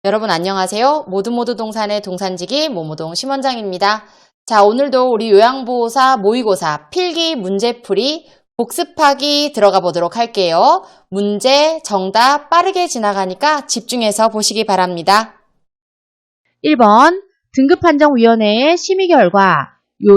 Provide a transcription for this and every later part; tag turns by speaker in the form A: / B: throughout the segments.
A: 여러분 안녕하세요. 모두 동산의 동산지기 모모동 심원장입니다. 자, 오늘도 우리 요양보호사 모의고사 필기 문제풀이 복습하기 들어가 보도록 할게요. 문제, 정답 빠르게 지나가니까 집중해서 보시기 바랍니다.
B: 1번 등급판정위원회의 심의 결과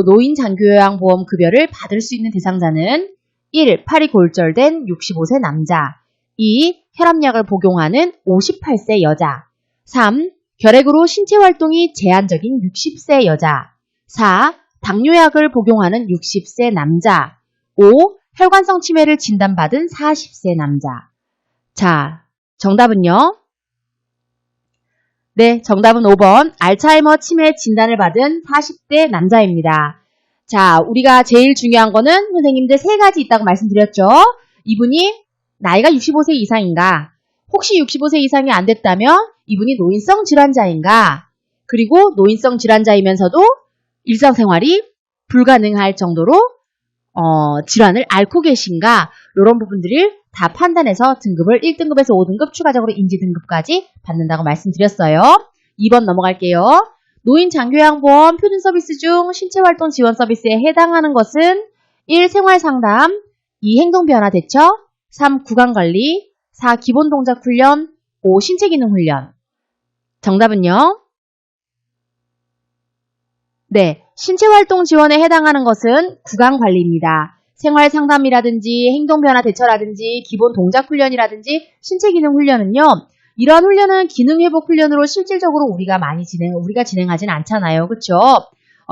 B: 노인 장기요양보험 급여를 받을 수 있는 대상자는 1. 팔이 골절된 65세 남자 2. 혈압약을 복용하는 58세 여자 3. 결핵으로 신체활동이 제한적인 60세 여자 4. 당뇨약을 복용하는 60세 남자 5. 혈관성 치매를 진단받은 40세 남자. 자, 정답은요? 네, 정답은 5번 알츠하이머 치매 진단을 받은 40대 남자입니다. 자, 우리가 제일 중요한 거는 선생님들 3가지 있다고 말씀드렸죠. 이분이 나이가 65세 이상인가? 혹시 65세 이상이 안 됐다면 이분이 노인성 질환자인가? 그리고 노인성 질환자이면서도 일상생활이 불가능할 정도로 질환을 앓고 계신가? 이런 부분들을 다 판단해서 등급을 1등급에서 5등급 추가적으로 인지 등급까지 받는다고 말씀드렸어요. 2번 넘어갈게요. 노인 장기요양보험 표준 서비스 중 신체활동 지원 서비스에 해당하는 것은 1. 생활상담 2. 행동변화 대처 3. 구강관리 4. 기본동작훈련 5. 신체기능훈련. 정답은요? 네, 신체활동 지원에 해당하는 것은 구강관리입니다. 생활상담이라든지 행동변화 대처라든지 기본동작훈련이라든지 신체기능훈련은요. 이러한 훈련은 기능회복훈련으로 실질적으로 우리가 진행하진 않잖아요. 그렇죠?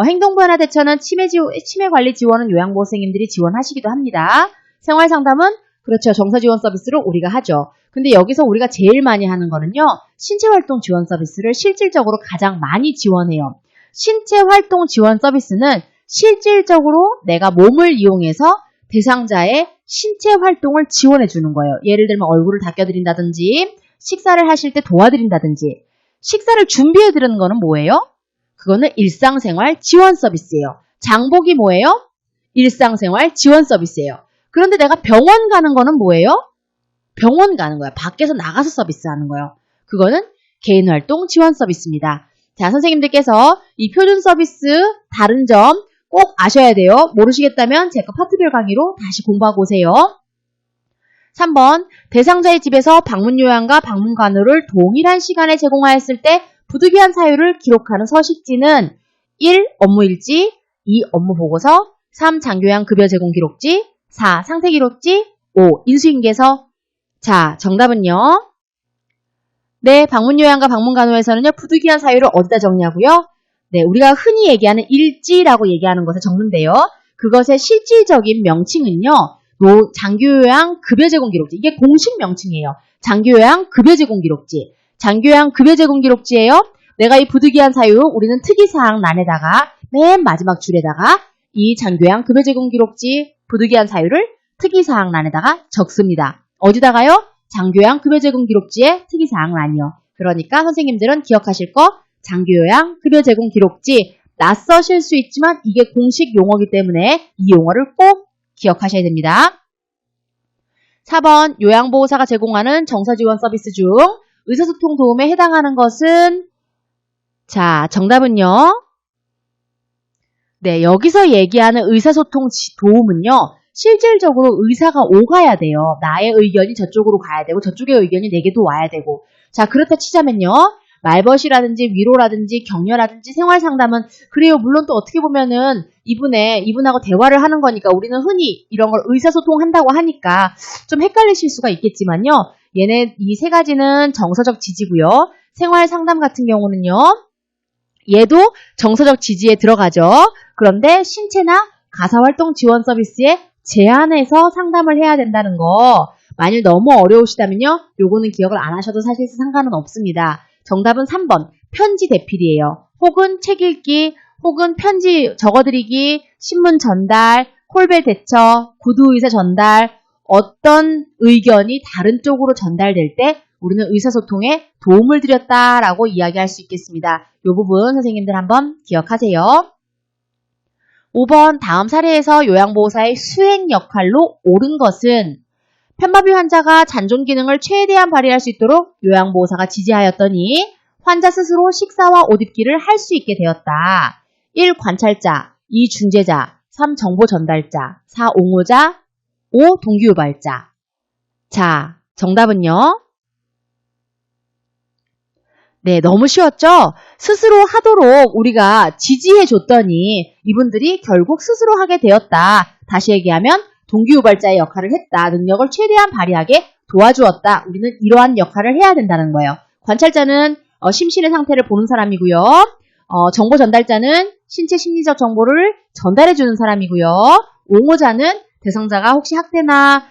B: 행동변화 대처는 치매관리 지원은 요양보호 선생님들이 지원하시기도 합니다. 생활상담은 그렇죠. 정서지원 서비스로 우리가 하죠. 근데 여기서 우리가 제일 많이 하는 거는요. 신체활동 지원 서비스를 실질적으로 가장 많이 지원해요. 신체활동 지원 서비스는 실질적으로 내가 몸을 이용해서 대상자의 신체활동을 지원해 주는 거예요. 예를 들면 얼굴을 닦여드린다든지 식사를 하실 때 도와드린다든지 식사를 준비해 드리는 거는 뭐예요? 그거는 일상생활 지원 서비스예요. 장복이 뭐예요? 일상생활 지원 서비스예요. 그런데 내가 병원 가는 거는 뭐예요? 병원 가는 거야. 밖에서 나가서 서비스하는 거예요. 그거는 개인활동 지원 서비스입니다. 자, 선생님들께서 이 표준 서비스 다른 점 꼭 아셔야 돼요. 모르시겠다면 제 거 파트별 강의로 다시 공부하고 오세요. 3번 대상자의 집에서 방문요양과 방문간호를 동일한 시간에 제공하였을 때 부득이한 사유를 기록하는 서식지는 1. 업무일지 2. 업무보고서 3. 장교양 급여 제공 기록지 4. 상태기록지 5. 인수인계서. 자, 정답은요? 네, 방문요양과 방문간호에서는요, 부득이한 사유를 어디다 적냐고요? 네, 우리가 흔히 얘기하는 일지라고 얘기하는 것에 적는데요. 그것의 실질적인 명칭은요, 장기요양 급여 제공 기록지. 이게 공식 명칭이에요. 장기요양 급여 제공 기록지. 장기요양 급여 제공 기록지예요. 내가 이 부득이한 사유, 우리는 특이사항 란에다가 맨 마지막 줄에다가 이 장기요양 급여 제공 기록지 부득이한 사유를 특이사항 란에다가 적습니다. 어디다가요? 장기요양 급여 제공 기록지의 특이사항 란이요. 그러니까 선생님들은 기억하실 거 장기요양 급여 제공 기록지 낯서실 수 있지만 이게 공식 용어이기 때문에 이 용어를 꼭 기억하셔야 됩니다. 4번 요양보호사가 제공하는 정서지원 서비스 중 의사소통 도움에 해당하는 것은 자, 정답은요. 네, 여기서 얘기하는 의사소통 도움은요. 실질적으로 의사가 오가야 돼요. 나의 의견이 저쪽으로 가야 되고 저쪽의 의견이 내게도 와야 되고. 자, 그렇다 치자면요. 말벗이라든지 위로라든지 격려라든지 생활상담은 그래요. 물론 또 어떻게 보면은 이분하고 대화를 하는 거니까 우리는 흔히 이런 걸 의사소통한다고 하니까 좀 헷갈리실 수가 있겠지만요. 이 3가지는 정서적 지지고요. 생활상담 같은 경우는요. 얘도 정서적 지지에 들어가죠. 그런데 신체나 가사활동 지원 서비스에 제한해서 상담을 해야 된다는 거 만일 너무 어려우시다면요. 요거는 기억을 안 하셔도 사실 상관은 없습니다. 정답은 3번 편지 대필이에요. 혹은 책 읽기, 혹은 편지 적어드리기, 신문 전달, 콜벨 대처, 구두 의사 전달 어떤 의견이 다른 쪽으로 전달될 때 우리는 의사소통에 도움을 드렸다라고 이야기할 수 있겠습니다. 이 부분 선생님들 한번 기억하세요. 5번 다음 사례에서 요양보호사의 수행 역할로 옳은 것은 편마비 환자가 잔존 기능을 최대한 발휘할 수 있도록 요양보호사가 지지하였더니 환자 스스로 식사와 옷 입기를 할 수 있게 되었다. 1. 관찰자, 2. 중재자, 3. 정보 전달자, 4. 옹호자, 5. 동기유발자. 자, 정답은요? 네, 너무 쉬웠죠? 스스로 하도록 우리가 지지해 줬더니 이분들이 결국 스스로 하게 되었다. 다시 얘기하면 동기유발자의 역할을 했다. 능력을 최대한 발휘하게 도와주었다. 우리는 이러한 역할을 해야 된다는 거예요. 관찰자는 심신의 상태를 보는 사람이고요. 정보 전달자는 신체 심리적 정보를 전달해 주는 사람이고요. 옹호자는 대상자가 혹시 학대나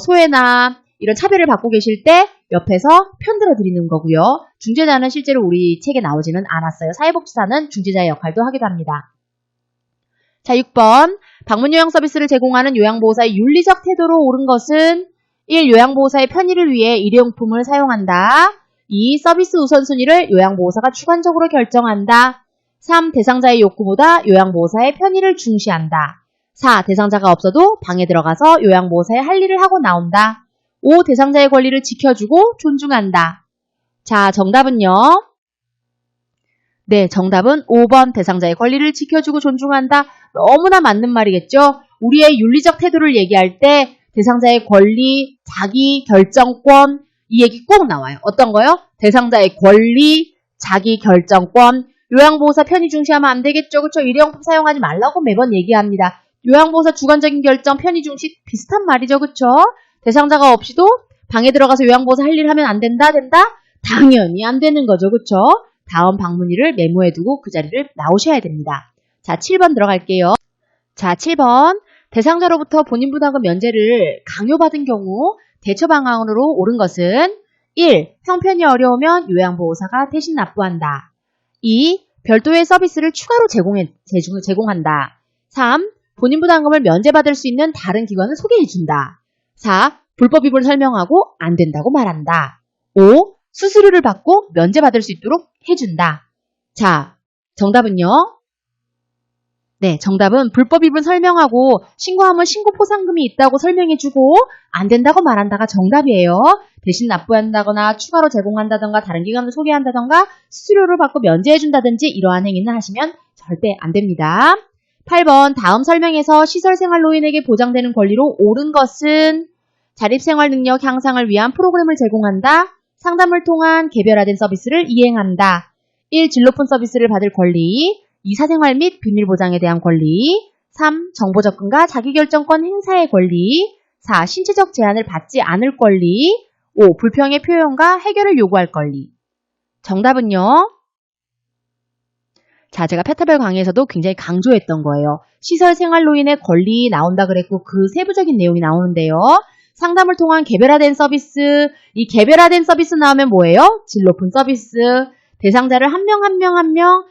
B: 소외나 이런 차별을 받고 계실 때 옆에서 편들어 드리는 거고요. 중재자는 실제로 우리 책에 나오지는 않았어요. 사회복지사는 중재자의 역할도 하기도 합니다. 자, 6번. 방문요양 서비스를 제공하는 요양보호사의 윤리적 태도로 옳은 것은 1. 요양보호사의 편의를 위해 일회용품을 사용한다. 2. 서비스 우선순위를 요양보호사가 주관적으로 결정한다. 3. 대상자의 욕구보다 요양보호사의 편의를 중시한다. 4. 대상자가 없어도 방에 들어가서 요양보호사의 할 일을 하고 나온다. 5. 대상자의 권리를 지켜주고 존중한다. 자, 정답은요? 네, 정답은 5번 대상자의 권리를 지켜주고 존중한다. 너무나 맞는 말이겠죠? 우리의 윤리적 태도를 얘기할 때 대상자의 권리, 자기 결정권 이 얘기 꼭 나와요. 어떤 거요? 대상자의 권리, 자기 결정권, 요양보호사 편의 중시하면 안 되겠죠? 그렇죠? 일회용품 사용하지 말라고 매번 얘기합니다. 요양보호사 주관적인 결정, 편의 중시 비슷한 말이죠. 그렇죠? 대상자가 없이도 방에 들어가서 요양보호사 할 일 하면 안 된다? 당연히 안 되는 거죠. 그렇죠? 다음 방문일을 메모해두고 그 자리를 나오셔야 됩니다. 자, 7번 들어갈게요. 자, 7번. 대상자로부터 본인 부담금 면제를 강요받은 경우 대처 방안으로 옳은 것은 1. 형편이 어려우면 요양보호사가 대신 납부한다. 2. 별도의 서비스를 추가로 제공한다. 3. 본인 부담금을 면제받을 수 있는 다른 기관을 소개해준다. 4. 불법 위반을 설명하고 안 된다고 말한다. 5. 수수료를 받고 면제받을 수 있도록 해준다. 자, 정답은요? 네, 정답은 불법 위반 설명하고 신고하면 신고 포상금이 있다고 설명해주고 안 된다고 말한다가 정답이에요. 대신 납부한다거나 추가로 제공한다던가 다른 기관을 소개한다던가 수수료를 받고 면제해준다든지 이러한 행위는 하시면 절대 안 됩니다. 8번 다음 설명에서 시설생활노인에게 보장되는 권리로 옳은 것은 자립생활 능력 향상을 위한 프로그램을 제공한다. 상담을 통한 개별화된 서비스를 이행한다. 1. 질 높은 서비스를 받을 권리. 2. 사생활 및 비밀 보장에 대한 권리. 3. 정보 접근과 자기결정권 행사의 권리. 4. 신체적 제한을 받지 않을 권리. 5. 불평의 표현과 해결을 요구할 권리. 정답은요? 자, 제가 페타벨 강의에서도 굉장히 강조했던 거예요. 시설생활노인의 권리 나온다 그랬고 그 세부적인 내용이 나오는데요. 상담을 통한 개별화된 서비스, 이 개별화된 서비스 나오면 뭐예요? 질 높은 서비스, 대상자를 한 명 한 명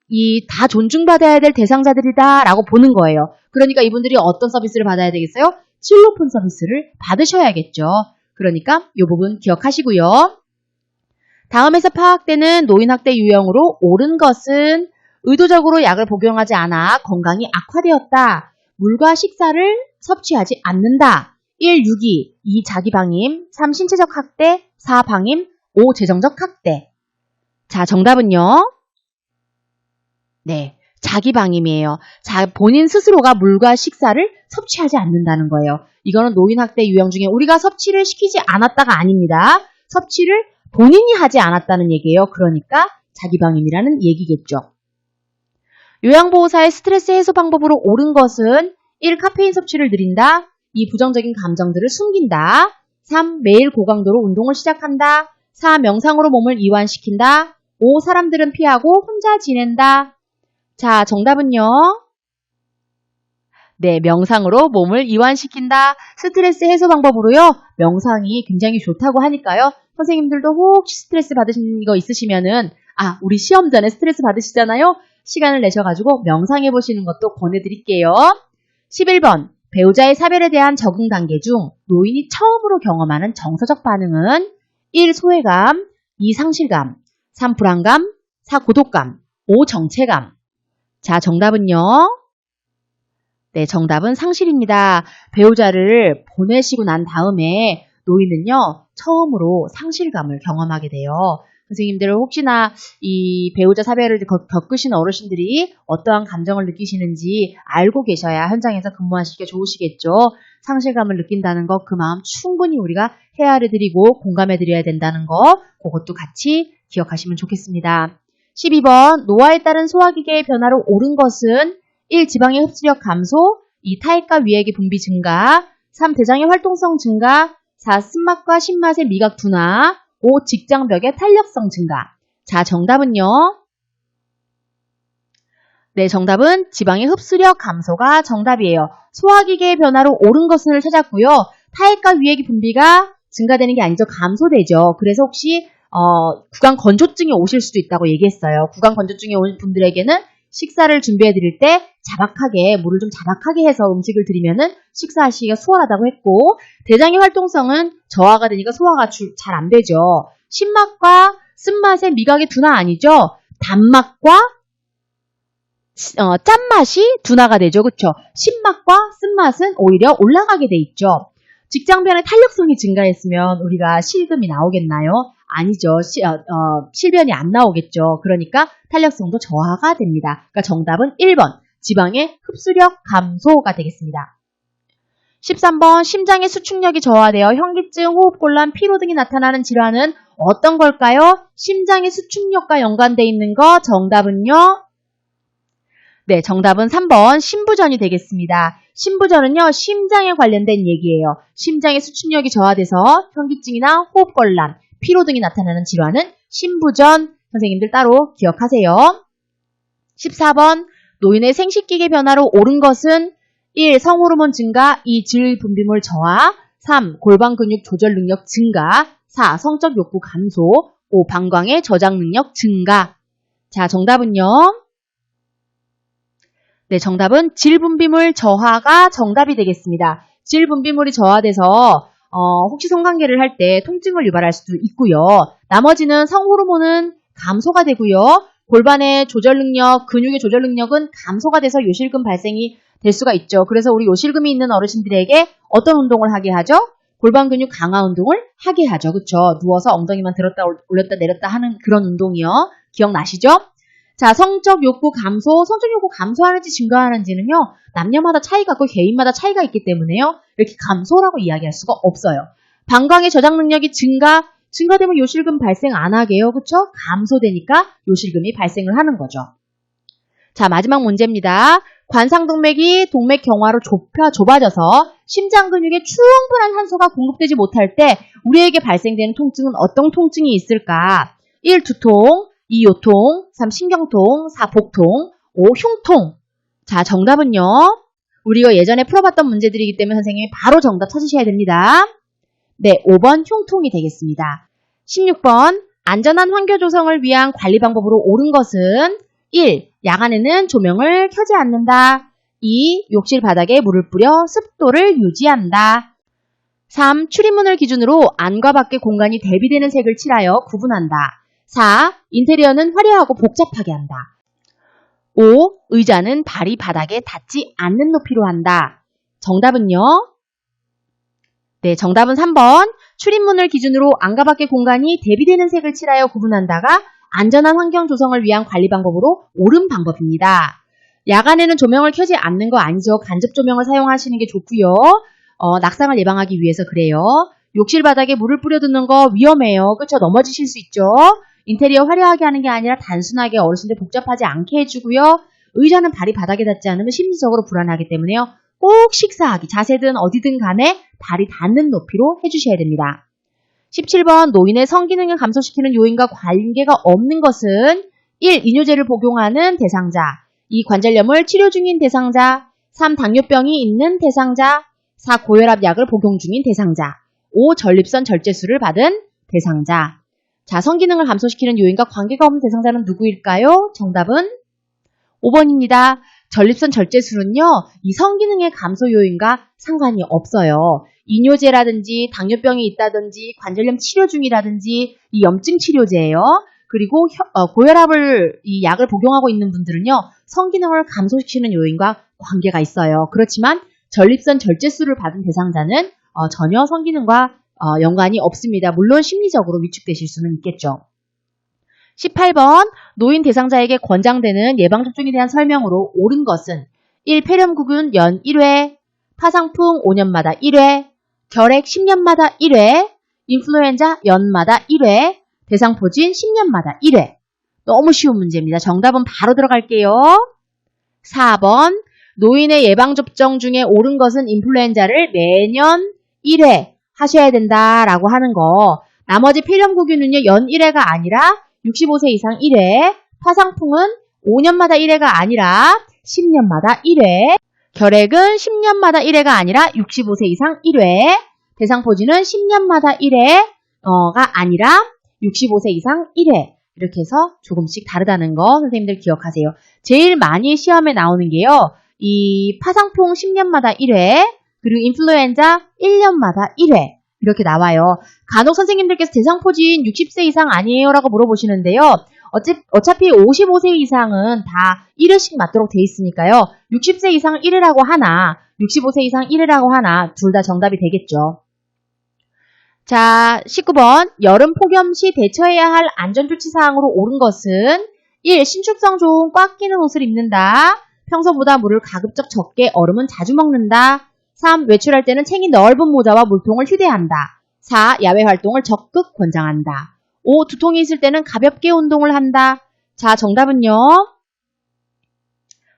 B: 이 다 존중받아야 될 대상자들이다 라고 보는 거예요. 그러니까 이분들이 어떤 서비스를 받아야 되겠어요? 질 높은 서비스를 받으셔야겠죠. 그러니까 이 부분 기억하시고요. 다음에서 파악되는 노인학대 유형으로 옳은 것은 의도적으로 약을 복용하지 않아 건강이 악화되었다. 물과 식사를 섭취하지 않는다. 1. 유기, 2. 자기방임, 3. 신체적 학대, 4. 방임, 5. 재정적 학대. 자, 정답은요? 네, 자기방임이에요. 본인 스스로가 물과 식사를 섭취하지 않는다는 거예요. 이거는 노인학대 유형 중에 우리가 섭취를 시키지 않았다가 아닙니다. 섭취를 본인이 하지 않았다는 얘기예요. 그러니까 자기방임이라는 얘기겠죠. 요양보호사의 스트레스 해소 방법으로 옳은 것은 1. 카페인 섭취를 늘린다. 2. 부정적인 감정들을 숨긴다. 3. 매일 고강도로 운동을 시작한다. 4. 명상으로 몸을 이완시킨다. 5. 사람들은 피하고 혼자 지낸다. 자, 정답은요? 네, 명상으로 몸을 이완시킨다. 스트레스 해소 방법으로요. 명상이 굉장히 좋다고 하니까요. 선생님들도 혹시 스트레스 받으신 거 있으시면은 우리 시험 전에 스트레스 받으시잖아요. 시간을 내셔가지고 명상해 보시는 것도 권해드릴게요. 11번 배우자의 사별에 대한 적응 단계 중 노인이 처음으로 경험하는 정서적 반응은 1. 소외감, 2. 상실감, 3. 불안감, 4. 고독감, 5. 정체감. 자, 정답은요? 네, 정답은 상실입니다. 배우자를 보내시고 난 다음에 노인은요, 처음으로 상실감을 경험하게 돼요. 선생님들 혹시나 이 배우자 사별을 겪으신 어르신들이 어떠한 감정을 느끼시는지 알고 계셔야 현장에서 근무하시기가 좋으시겠죠. 상실감을 느낀다는 거, 그 마음 충분히 우리가 헤아려 드리고 공감해 드려야 된다는 거, 그것도 같이 기억하시면 좋겠습니다. 12번 노화에 따른 소화기계의 변화로 옳은 것은 1. 지방의 흡수력 감소, 2. 타액과 위액의 분비 증가, 3. 대장의 활동성 증가, 4. 쓴맛과 신맛의 미각 둔화, 5. 직장벽의 탄력성 증가. 자, 정답은요? 네, 정답은 지방의 흡수력 감소가 정답이에요. 소화기계의 변화로 옳은 것을 찾았고요. 타액과 위액의 분비가 증가되는 게 아니죠. 감소되죠. 그래서 혹시 구강 건조증이 오실 수도 있다고 얘기했어요. 구강 건조증이 온 분들에게는 식사를 준비해 드릴 때 자박하게, 물을 좀 자박하게 해서 음식을 드리면은 식사하시기가 수월하다고 했고, 대장의 활동성은 저하가 되니까 소화가 잘 안 되죠. 신맛과 쓴맛의 미각의 둔화 아니죠? 단맛과 짠맛이 둔화가 되죠. 그쵸? 신맛과 쓴맛은 오히려 올라가게 돼 있죠. 직장변의 탄력성이 증가했으면 우리가 실금이 나오겠나요? 아니죠. 실변이 안 나오겠죠. 그러니까 탄력성도 저하가 됩니다. 그러니까 정답은 1번 지방의 흡수력 감소가 되겠습니다. 13번 심장의 수축력이 저하되어 현기증, 호흡곤란, 피로 등이 나타나는 질환은 어떤 걸까요? 심장의 수축력과 연관되어 있는 거 정답은요? 네, 정답은 3번 심부전이 되겠습니다. 심부전은요, 심장에 관련된 얘기예요. 심장의 수축력이 저하돼서 현기증이나 호흡곤란, 피로 등이 나타나는 질환은 심부전. 선생님들 따로 기억하세요. 14번 노인의 생식기계 변화로 옳은 것은 1. 성호르몬 증가, 2. 질 분비물 저하, 3. 골반 근육 조절 능력 증가, 4. 성적 욕구 감소, 5. 방광의 저장 능력 증가. 자, 정답은요? 네, 정답은 질 분비물 저하가 정답이 되겠습니다. 질 분비물이 저하돼서 혹시 성관계를 할 때 통증을 유발할 수도 있고요. 나머지는 성호르몬은 감소가 되고요. 골반의 조절 능력, 근육의 조절 능력은 감소가 돼서 요실금 발생이 될 수가 있죠. 그래서 우리 요실금이 있는 어르신들에게 어떤 운동을 하게 하죠? 골반 근육 강화 운동을 하게 하죠. 그쵸? 누워서 엉덩이만 들었다 올렸다 내렸다 하는 그런 운동이요. 기억나시죠? 자, 성적 욕구 감소, 성적 욕구 감소하는지 증가하는지는요, 남녀마다 차이가 있고 개인마다 차이가 있기 때문에요, 이렇게 감소라고 이야기할 수가 없어요. 방광의 저장 능력이 증가되면 요실금 발생 안 하게요. 그쵸? 감소되니까 요실금이 발생을 하는 거죠. 자, 마지막 문제입니다. 관상동맥이 동맥 경화로 좁아져서 심장 근육에 충분한 산소가 공급되지 못할 때 우리에게 발생되는 통증은 어떤 통증이 있을까? 1. 두통, 2. 요통, 3. 신경통, 4. 복통, 5. 흉통. 자, 정답은요? 우리가 예전에 풀어봤던 문제들이기 때문에 선생님이 바로 정답 찾으셔야 됩니다. 네, 5번 흉통이 되겠습니다. 16번 안전한 환경 조성을 위한 관리 방법으로 옳은 것은 1. 야간에는 조명을 켜지 않는다. 2. 욕실 바닥에 물을 뿌려 습도를 유지한다. 3. 출입문을 기준으로 안과 밖의 공간이 대비되는 색을 칠하여 구분한다. 4. 인테리어는 화려하고 복잡하게 한다. 5. 의자는 발이 바닥에 닿지 않는 높이로 한다. 정답은요? 네, 정답은 3번. 출입문을 기준으로 안과 밖의 공간이 대비되는 색을 칠하여 구분한다가 안전한 환경 조성을 위한 관리 방법으로 옳은 방법입니다. 야간에는 조명을 켜지 않는 거 아니죠. 간접 조명을 사용하시는 게 좋고요. 낙상을 예방하기 위해서 그래요. 욕실 바닥에 물을 뿌려두는 거 위험해요. 그쵸? 넘어지실 수 있죠. 인테리어 화려하게 하는 게 아니라 단순하게 어르신들 복잡하지 않게 해주고요. 의자는 발이 바닥에 닿지 않으면 심리적으로 불안하기 때문에요. 꼭 식사하기, 자세든 어디든 간에 발이 닿는 높이로 해주셔야 됩니다. 17번 노인의 성기능을 감소시키는 요인과 관계가 없는 것은 1. 이뇨제를 복용하는 대상자, 2. 관절염을 치료 중인 대상자, 3. 당뇨병이 있는 대상자, 4. 고혈압 약을 복용 중인 대상자, 5. 전립선 절제술을 받은 대상자. 자, 성기능을 감소시키는 요인과 관계가 없는 대상자는 누구일까요? 정답은 5번입니다. 전립선 절제술은요, 이 성기능의 감소 요인과 상관이 없어요. 이뇨제라든지 당뇨병이 있다든지 관절염 치료 중이라든지 이 염증 치료제예요. 그리고 고혈압을 이 약을 복용하고 있는 분들은요, 성기능을 감소시키는 요인과 관계가 있어요. 그렇지만 전립선 절제술을 받은 대상자는 전혀 성기능과 연관이 없습니다. 물론 심리적으로 위축되실 수는 있겠죠. 18번 노인 대상자에게 권장되는 예방접종에 대한 설명으로 옳은 것은 1. 폐렴구균 연 1회, 파상풍 5년마다 1회, 결핵 10년마다 1회, 인플루엔자 연마다 1회, 대상포진 10년마다 1회. 너무 쉬운 문제입니다. 정답은 바로 들어갈게요. 4번 노인의 예방접종 중에 옳은 것은 인플루엔자를 매년 1회 하셔야 된다라고 하는 거. 나머지 폐렴구균은요, 연 1회가 아니라 65세 이상 1회, 파상풍은 5년마다 1회가 아니라 10년마다 1회, 결핵은 10년마다 1회가 아니라 65세 이상 1회, 대상포진은 10년마다 1회가 아니라 65세 이상 1회. 이렇게 해서 조금씩 다르다는 거 선생님들 기억하세요. 제일 많이 시험에 나오는 게요. 이 파상풍 10년마다 1회, 그리고 인플루엔자 1년마다 1회. 이렇게 나와요. 간혹 선생님들께서 대상포진 60세 이상 아니에요? 라고 물어보시는데요. 어차피 55세 이상은 다 1회씩 맞도록 돼 있으니까요. 60세 이상 1회라고 하나, 65세 이상 1회라고 하나, 둘 다 정답이 되겠죠. 자, 19번. 여름 폭염 시 대처해야 할 안전조치사항으로 옳은 것은 1. 신축성 좋은 꽉 끼는 옷을 입는다. 평소보다 물을 가급적 적게, 얼음은 자주 먹는다. 3. 외출할 때는 챙이 넓은 모자와 물통을 휴대한다. 4. 야외 활동을 적극 권장한다. 5. 두통이 있을 때는 가볍게 운동을 한다. 자, 정답은요?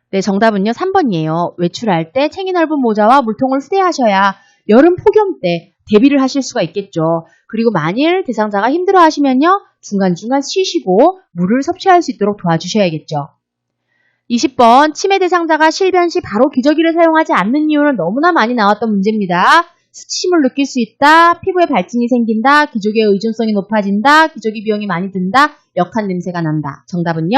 B: 네, 정답은요 3번이에요. 외출할 때 챙이 넓은 모자와 물통을 휴대하셔야 여름 폭염 때 대비를 하실 수가 있겠죠. 그리고 만일 대상자가 힘들어 하시면요, 중간중간 쉬시고 물을 섭취할 수 있도록 도와주셔야겠죠. 20번, 치매 대상자가 실변 시 바로 기저귀를 사용하지 않는 이유는 너무나 많이 나왔던 문제입니다. 수치심을 느낄 수 있다, 피부에 발진이 생긴다, 기저귀의 의존성이 높아진다, 기저귀 비용이 많이 든다, 역한 냄새가 난다. 정답은요?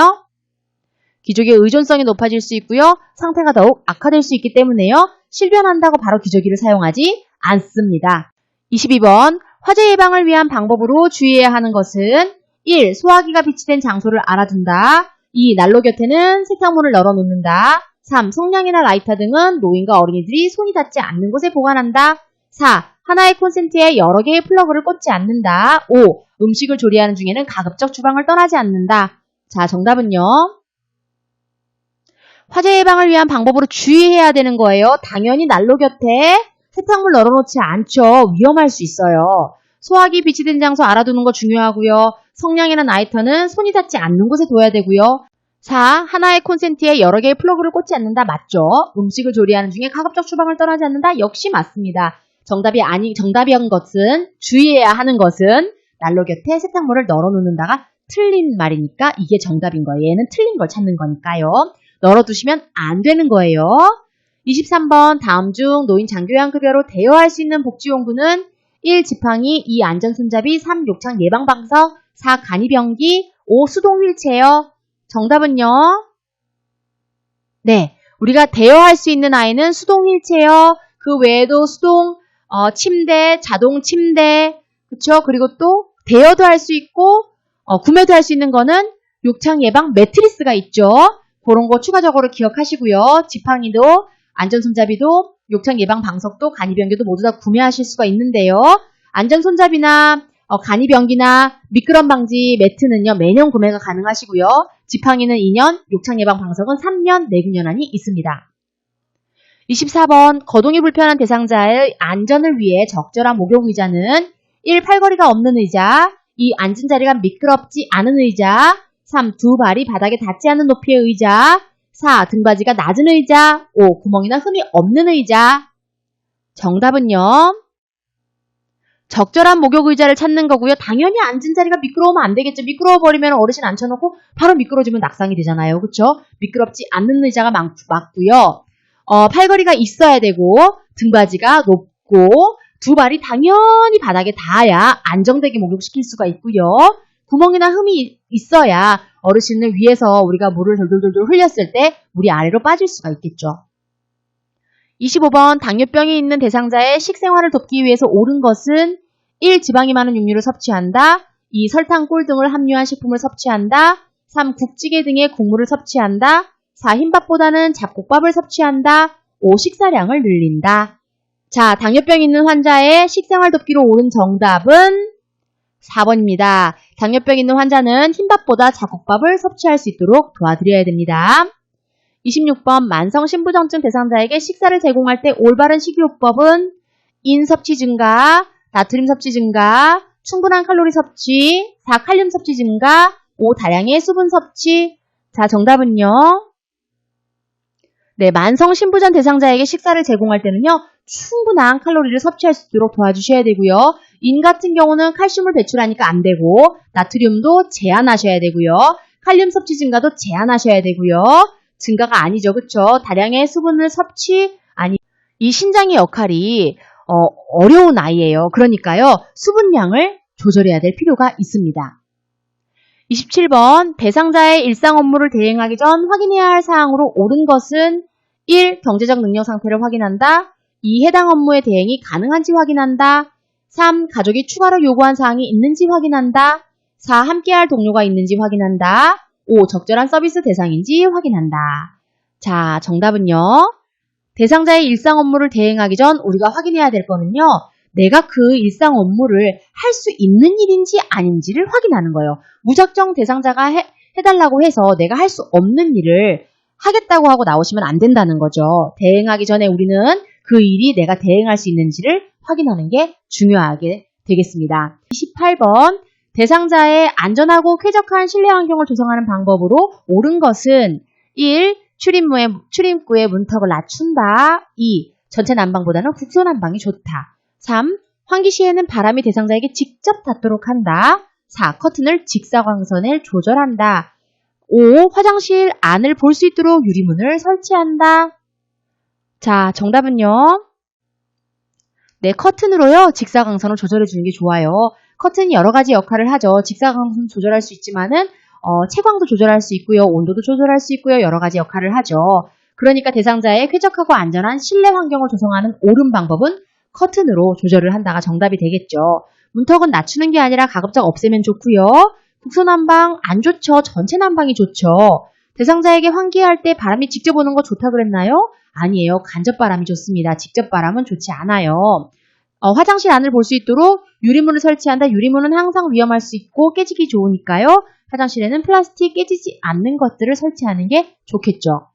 B: 기저귀의 의존성이 높아질 수 있고요, 상태가 더욱 악화될 수 있기 때문에요, 실변한다고 바로 기저귀를 사용하지 않습니다. 22번, 화재 예방을 위한 방법으로 주의해야 하는 것은 1. 소화기가 비치된 장소를 알아둔다. 2. 난로 곁에는 세탁물을 널어놓는다. 3. 성냥이나 라이터 등은 노인과 어린이들이 손이 닿지 않는 곳에 보관한다. 4. 하나의 콘센트에 여러 개의 플러그를 꽂지 않는다. 5. 음식을 조리하는 중에는 가급적 주방을 떠나지 않는다. 자, 정답은요? 화재 예방을 위한 방법으로 주의해야 되는 거예요. 당연히 난로 곁에 세탁물 널어놓지 않죠. 위험할 수 있어요. 소화기 비치된 장소 알아두는 거 중요하고요. 성냥이나 라이터는 손이 닿지 않는 곳에 둬야 되고요. 4. 하나의 콘센트에 여러 개의 플러그를 꽂지 않는다. 맞죠? 음식을 조리하는 중에 가급적 주방을 떠나지 않는다. 역시 맞습니다. 정답이한 것은, 주의해야 하는 것은 난로 곁에 세탁물을 널어놓는다가 틀린 말이니까 이게 정답인 거예요. 얘는 틀린 걸 찾는 거니까요. 널어두시면 안 되는 거예요. 23번, 다음 중 노인 장교양급여로 대여할 수 있는 복지용구는 1. 지팡이, 2. 안전손잡이, 3. 욕창 예방방석, 4. 간이병기, 5. 수동 휠체어. 정답은요? 네, 우리가 대여할 수 있는 아이는 수동 휠체어, 그 외에도 수동 침대, 자동 침대, 그쵸? 그리고 또 대여도 할 수 있고 구매도 할 수 있는 거는 욕창 예방 매트리스가 있죠. 그런 거 추가적으로 기억하시고요. 지팡이도, 안전손잡이도, 욕창 예방 방석도, 간이병기도 모두 다 구매하실 수가 있는데요. 안전손잡이나 간이병기나 미끄럼 방지 매트는요, 매년 구매가 가능하시고요. 지팡이는 2년, 욕창 예방 방석은 3년 내구연한이 있습니다. 24번, 거동이 불편한 대상자의 안전을 위해 적절한 목욕 의자는 1. 팔걸이가 없는 의자, 2. 앉은 자리가 미끄럽지 않은 의자, 3. 두 발이 바닥에 닿지 않는 높이의 의자, 4. 등받이가 낮은 의자, 5. 구멍이나 흠이 없는 의자. 정답은요? 적절한 목욕 의자를 찾는 거고요. 당연히 앉은 자리가 미끄러우면 안 되겠죠. 미끄러워버리면 어르신 앉혀놓고 바로 미끄러지면 낙상이 되잖아요. 그렇죠? 미끄럽지 않는 의자가 맞고요. 팔걸이가 있어야 되고 등받이가 높고 두 발이 당연히 바닥에 닿아야 안정되게 목욕시킬 수가 있고요. 구멍이나 흠이 있어야 어르신을 위해서 우리가 물을 돌돌돌 흘렸을 때 물이 아래로 빠질 수가 있겠죠. 25번, 당뇨병이 있는 대상자의 식생활을 돕기 위해서 옳은 것은 1. 지방이 많은 육류를 섭취한다. 2. 설탕, 꿀 등을 함유한 식품을 섭취한다. 3. 국찌개 등의 국물을 섭취한다. 4. 흰밥보다는 잡곡밥을 섭취한다. 5. 식사량을 늘린다. 자, 당뇨병 있는 환자의 식생활 돕기로 옳은 정답은 4번입니다. 당뇨병 있는 환자는 흰밥보다 잡곡밥을 섭취할 수 있도록 도와드려야 됩니다. 26번 만성신부전증 대상자에게 식사를 제공할 때 올바른 식이요법은 인 섭취 증가, 나트륨 섭취 증가, 충분한 칼로리 섭취, 4. 칼륨 섭취 증가, 5. 다량의 수분 섭취. 자, 정답은요. 네, 만성신부전 대상자에게 식사를 제공할 때는요. 충분한 칼로리를 섭취할 수 있도록 도와주셔야 되고요. 인 같은 경우는 칼슘을 배출하니까 안 되고 나트륨도 제한하셔야 되고요. 칼륨 섭취 증가도 제한하셔야 되고요. 증가가 아니죠. 그쵸? 다량의 수분을 이 신장의 역할이 어려운 아이예요. 그러니까요. 수분량을 조절해야 될 필요가 있습니다. 27번 대상자의 일상 업무를 대행하기 전 확인해야 할 사항으로 옳은 것은 1. 경제적 능력 상태를 확인한다. 2. 해당 업무의 대행이 가능한지 확인한다. 3. 가족이 추가로 요구한 사항이 있는지 확인한다. 4. 함께할 동료가 있는지 확인한다. 5. 적절한 서비스 대상인지 확인한다. 자, 정답은요. 대상자의 일상 업무를 대행하기 전 우리가 확인해야 될 거는요. 내가 그 일상 업무를 할 수 있는 일인지 아닌지를 확인하는 거예요. 무작정 대상자가 해달라고 해서 내가 할 수 없는 일을 하겠다고 하고 나오시면 안 된다는 거죠. 대행하기 전에 우리는 그 일이 내가 대행할 수 있는지를 확인하는 게 중요하게 되겠습니다. 28번 대상자의 안전하고 쾌적한 실내 환경을 조성하는 방법으로 옳은 것은 1. 출입구의 문턱을 낮춘다. 2. 전체 난방보다는 국소 난방이 좋다. 3. 환기 시에는 바람이 대상자에게 직접 닿도록 한다. 4. 커튼을 직사광선에 조절한다. 5. 화장실 안을 볼 수 있도록 유리문을 설치한다. 자, 정답은요. 네, 커튼으로요. 직사광선을 조절해 주는 게 좋아요. 커튼이 여러 가지 역할을 하죠. 직사광선 조절할 수 있지만은 채광도 조절할 수 있고요. 온도도 조절할 수 있고요. 여러 가지 역할을 하죠. 그러니까 대상자의 쾌적하고 안전한 실내 환경을 조성하는 옳은 방법은 커튼으로 조절을 한다가 정답이 되겠죠. 문턱은 낮추는 게 아니라 가급적 없애면 좋고요. 국소 난방 안 좋죠. 전체 난방이 좋죠. 대상자에게 환기할 때 바람이 직접 오는 거 좋다 그랬나요? 아니에요. 간접 바람이 좋습니다. 직접 바람은 좋지 않아요. 화장실 안을 볼 수 있도록 유리문을 설치한다. 유리문은 항상 위험할 수 있고 깨지기 좋으니까요. 화장실에는 플라스틱 깨지지 않는 것들을 설치하는 게 좋겠죠.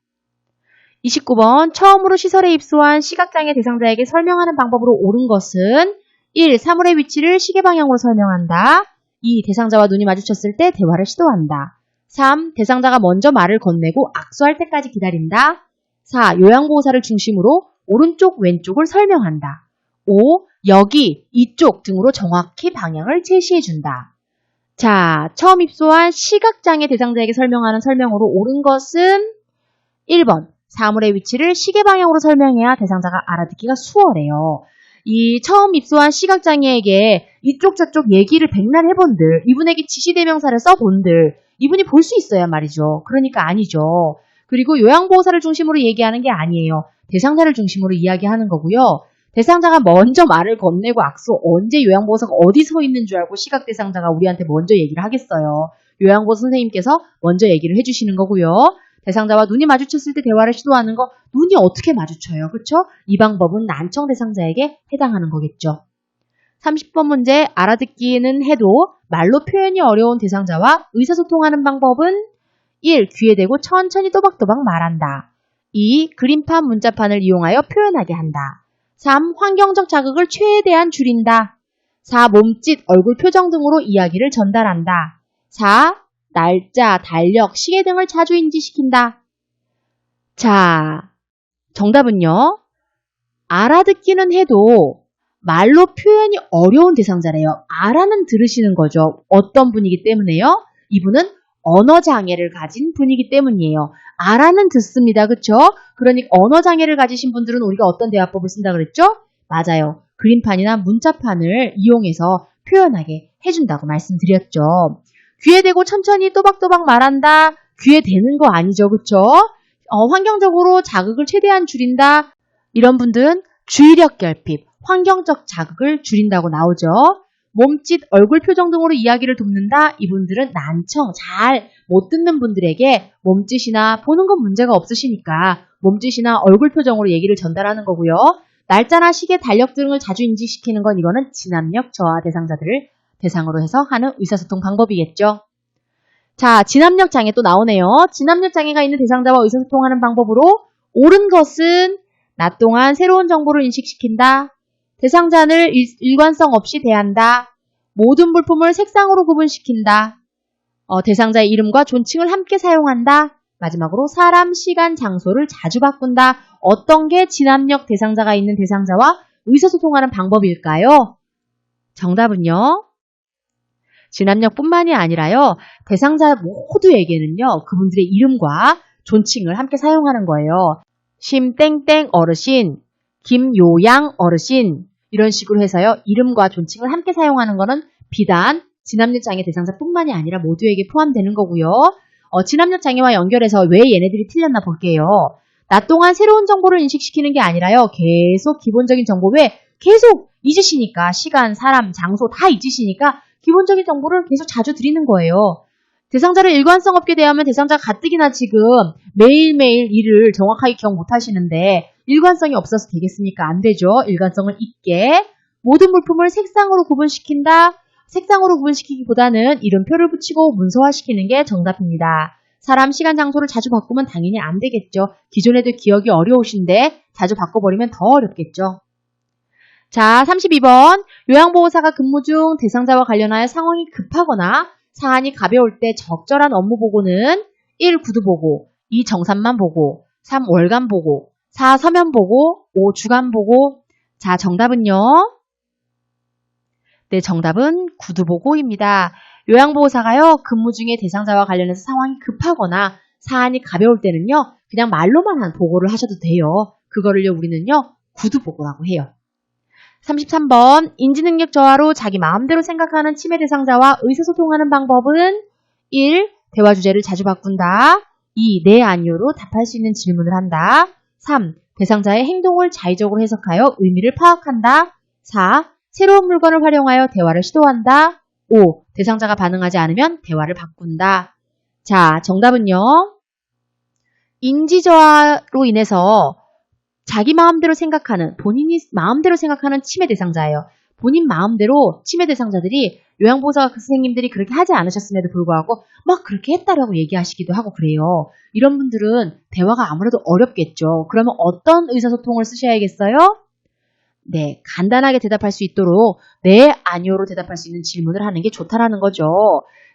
B: 29번 처음으로 시설에 입소한 시각장애 대상자에게 설명하는 방법으로 옳은 것은 1. 사물의 위치를 시계 방향으로 설명한다. 2. 대상자와 눈이 마주쳤을 때 대화를 시도한다. 3. 대상자가 먼저 말을 건네고 악수할 때까지 기다린다. 4. 요양보호사를 중심으로 오른쪽 왼쪽을 설명한다. 5. 여기, 이쪽 등으로 정확히 방향을 제시해준다. 자, 처음 입소한 시각장애 대상자에게 설명하는 설명으로 옳은 것은 1번 사물의 위치를 시계 방향으로 설명해야 대상자가 알아듣기가 수월해요. 이 처음 입소한 시각장애에게 이쪽 저쪽 얘기를 백날 해본들, 이분에게 지시대명사를 써본들, 이분이 볼 수 있어야 말이죠. 그러니까 아니죠. 그리고 요양보호사를 중심으로 얘기하는 게 아니에요. 대상자를 중심으로 이야기하는 거고요. 대상자가 먼저 말을 건네고 악수, 언제 요양보호사가 어디 서 있는 줄 알고 시각 대상자가 우리한테 먼저 얘기를 하겠어요. 요양보호 선생님께서 먼저 얘기를 해주시는 거고요. 대상자와 눈이 마주쳤을 때 대화를 시도하는 거, 눈이 어떻게 마주쳐요? 그렇죠? 이 방법은 난청 대상자에게 해당하는 거겠죠. 30번 문제, 알아듣기는 해도 말로 표현이 어려운 대상자와 의사소통하는 방법은 1. 귀에 대고 천천히 또박또박 말한다. 2. 그림판 문자판을 이용하여 표현하게 한다. 3. 환경적 자극을 최대한 줄인다. 4. 몸짓, 얼굴 표정 등으로 이야기를 전달한다. 4. 날짜, 달력, 시계 등을 자주 인지시킨다. 자, 정답은요. 알아듣기는 해도 말로 표현이 어려운 대상자래요. 알아는 들으시는 거죠. 어떤 분이기 때문에요? 이분은 언어장애를 가진 분이기 때문이에요. 알아는 듣습니다. 그쵸? 그러니까 언어장애를 가지신 분들은 우리가 어떤 대화법을 쓴다 그랬죠? 맞아요. 그림판이나 문자판을 이용해서 표현하게 해준다고 말씀드렸죠. 귀에 대고 천천히 또박또박 말한다. 귀에 대는 거 아니죠. 그쵸? 환경적으로 자극을 최대한 줄인다. 이런 분들은 주의력 결핍, 환경적 자극을 줄인다고 나오죠. 몸짓, 얼굴 표정 등으로 이야기를 돕는다. 이분들은 난청, 잘 못 듣는 분들에게 몸짓이나 보는 건 문제가 없으시니까 몸짓이나 얼굴 표정으로 얘기를 전달하는 거고요. 날짜나 시계, 달력 등을 자주 인지시키는 건 이거는 진압력 저하 대상자들을 대상으로 해서 하는 의사소통 방법이겠죠. 자, 진압력 장애 또 나오네요. 진압력 장애가 있는 대상자와 의사소통하는 방법으로 옳은 것은 낮 동안 새로운 정보를 인식시킨다. 대상자를 일관성 없이 대한다. 모든 물품을 색상으로 구분시킨다. 대상자의 이름과 존칭을 함께 사용한다. 마지막으로 사람, 시간, 장소를 자주 바꾼다. 어떤 게 진압력 대상자가 있는 대상자와 의사소통하는 방법일까요? 정답은요. 진압력뿐만이 아니라요. 대상자 모두에게는요. 그분들의 이름과 존칭을 함께 사용하는 거예요. 심땡땡 어르신, 김요양 어르신 이런 식으로 해서요. 이름과 존칭을 함께 사용하는 거는 비단 진압력 장애 대상자뿐만이 아니라 모두에게 포함되는 거고요. 진압력 장애와 연결해서 왜 얘네들이 틀렸나 볼게요. 낮 동안 새로운 정보를 인식시키는 게 아니라요. 계속 기본적인 정보 외에 계속 잊으시니까 시간, 사람, 장소 다 잊으시니까 기본적인 정보를 계속 자주 드리는 거예요. 대상자를 일관성 없게 대하면 대상자가 가뜩이나 지금 매일매일 일을 정확하게 기억 못 하시는데 일관성이 없어서 되겠습니까? 안 되죠. 일관성을 있게 모든 물품을 색상으로 구분시킨다. 색상으로 구분시키기보다는 이름표를 붙이고 문서화시키는 게 정답입니다. 사람, 시간, 장소를 자주 바꾸면 당연히 안 되겠죠. 기존에도 기억이 어려우신데 자주 바꿔버리면 더 어렵겠죠. 자, 32번. 요양보호사가 근무 중 대상자와 관련하여 상황이 급하거나 사안이 가벼울 때 적절한 업무 보고는 1. 구두보고, 2. 정산만 보고, 3. 월간 보고, 4. 서면 보고, 5. 주간 보고. 자, 정답은요? 네, 정답은 구두보고입니다. 요양보호사가요, 근무 중에 대상자와 관련해서 상황이 급하거나 사안이 가벼울 때는요, 그냥 말로만 한 보고를 하셔도 돼요. 그거를요, 우리는요, 구두보고라고 해요. 33번. 인지능력 저하로 자기 마음대로 생각하는 치매 대상자와 의사소통하는 방법은 1. 대화 주제를 자주 바꾼다. 2. 네, 아니요로 답할 수 있는 질문을 한다. 3. 대상자의 행동을 자의적으로 해석하여 의미를 파악한다. 4. 새로운 물건을 활용하여 대화를 시도한다. 5. 대상자가 반응하지 않으면 대화를 바꾼다. 자, 정답은요. 인지저하로 인해서 자기 마음대로 생각하는, 본인이 마음대로 생각하는 치매 대상자예요. 본인 마음대로 치매 대상자들이 요양보호사 선생님들이 그렇게 하지 않으셨음에도 불구하고 막 그렇게 했다라고 얘기하시기도 하고 그래요. 이런 분들은 대화가 아무래도 어렵겠죠. 그러면 어떤 의사소통을 쓰셔야겠어요? 네, 간단하게 대답할 수 있도록 네, 아니요로 대답할 수 있는 질문을 하는 게 좋다라는 거죠.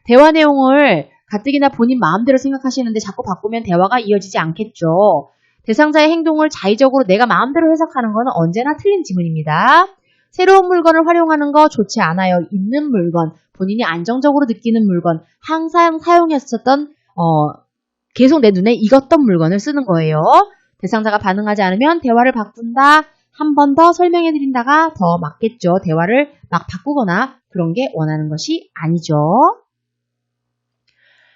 B: 대화 내용을 가뜩이나 본인 마음대로 생각하시는데 자꾸 바꾸면 대화가 이어지지 않겠죠. 대상자의 행동을 자의적으로 내가 마음대로 해석하는 건 언제나 틀린 지문입니다. 새로운 물건을 활용하는 거 좋지 않아요. 있는 물건, 본인이 안정적으로 느끼는 물건, 항상 사용했었던 계속 내 눈에 익었던 물건을 쓰는 거예요. 대상자가 반응하지 않으면 대화를 바꾼다. 한 번 더 설명해 드린다가 더 맞겠죠. 대화를 막 바꾸거나 그런 게 원하는 것이 아니죠.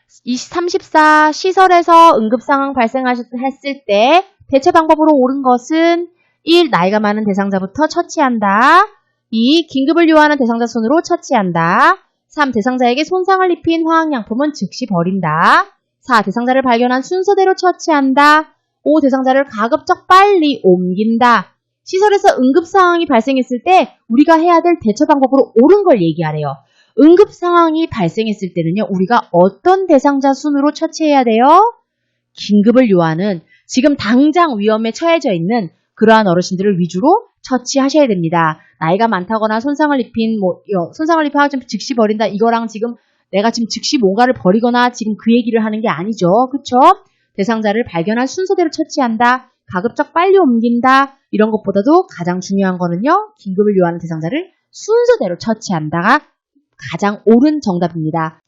B: 34. 시설에서 응급상황 발생했을 때 대처 방법으로 옳은 것은 1. 나이가 많은 대상자부터 처치한다. 2. 긴급을 요하는 대상자 손으로 처치한다. 3. 대상자에게 손상을 입힌 화학약품은 즉시 버린다. 4. 대상자를 발견한 순서대로 처치한다. 5. 대상자를 가급적 빨리 옮긴다. 시설에서 응급상황이 발생했을 때 우리가 해야 될 대처 방법으로 옳은 걸 얘기하래요. 응급상황이 발생했을 때는요. 우리가 어떤 대상자 순으로 처치해야 돼요? 긴급을 요하는 지금 당장 위험에 처해져 있는 그러한 어르신들을 위주로 처치하셔야 됩니다. 나이가 많다거나 손상을 입힌 화학점 즉시 버린다. 이거랑 지금 내가 지금 즉시 뭔가를 버리거나 지금 그 얘기를 하는 게 아니죠. 그쵸? 대상자를 발견한 순서대로 처치한다. 가급적 빨리 옮긴다. 이런 것보다도 가장 중요한 거는요. 긴급을 요하는 대상자를 순서대로 처치한다가 가장 옳은 정답입니다.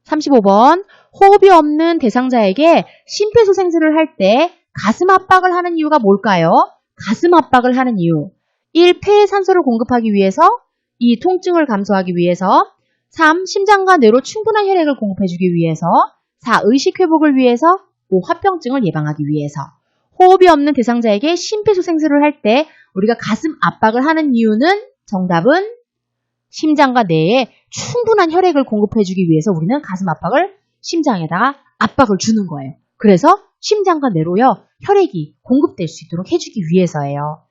B: 35번. 호흡이 없는 대상자에게 심폐소생술을 할 때 가슴 압박을 하는 이유가 뭘까요? 가슴 압박을 하는 이유. 1. 폐에 산소를 공급하기 위해서. 2. 통증을 감소하기 위해서. 3. 심장과 뇌로 충분한 혈액을 공급해주기 위해서. 4. 의식 회복을 위해서. 5. 화병증을 예방하기 위해서. 호흡이 없는 대상자에게 심폐소생술을 할 때 우리가 가슴 압박을 하는 이유는 정답은 심장과 뇌에 충분한 혈액을 공급해주기 위해서 우리는 가슴 압박을 심장에다가 압박을 주는 거예요. 그래서 심장과 뇌로요 혈액이 공급될 수 있도록 해주기 위해서예요.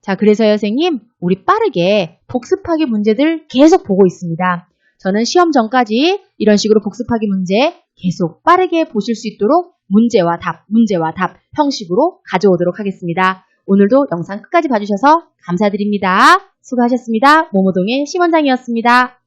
B: 자, 그래서 선생님 우리 빠르게 복습하기 문제들 계속 보고 있습니다. 저는 시험 전까지 이런 식으로 복습하기 문제 계속 빠르게 보실 수 있도록 문제와 답 형식으로 가져오도록 하겠습니다. 오늘도 영상 끝까지 봐주셔서 감사드립니다. 수고하셨습니다. 모모동의 심원장이었습니다.